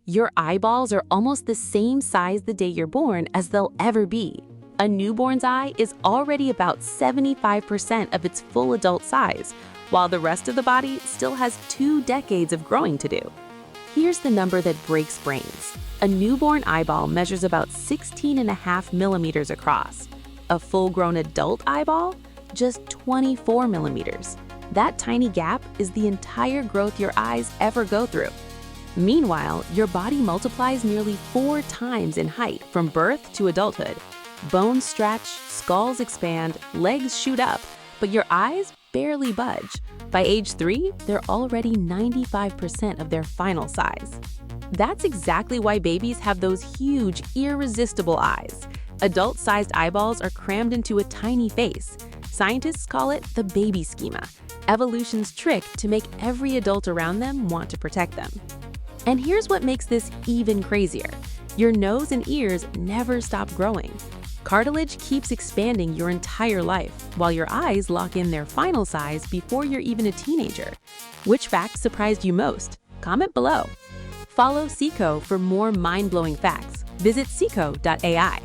Your eyeballs are almost the same size the day you're born as they'll ever be. A newborn's eye is already about 75% of its full adult size, while the rest of the body still has 2 decades of growing to do. Here's the number that breaks brains. A newborn eyeball measures about 16.5 millimeters across. A full-grown adult eyeball? Just 24 millimeters. That tiny gap is the entire growth your eyes ever go through. Meanwhile, your body multiplies nearly 4 times in height from birth to adulthood. Bones stretch, skulls expand, legs shoot up, but your eyes barely budge. By age 3, they're already 95% of their final size. That's exactly why babies have those huge, irresistible eyes. Adult-sized eyeballs are crammed into a tiny face. Scientists call it the baby schema, evolution's trick to make every adult around them want to protect them. And here's what makes this even crazier. Your nose and ears never stop growing. Cartilage keeps expanding your entire life, while your eyes lock in their final size before you're even a teenager. Which fact surprised you most? Comment below. Follow Sikho for more mind-blowing facts. Visit Sikho.ai.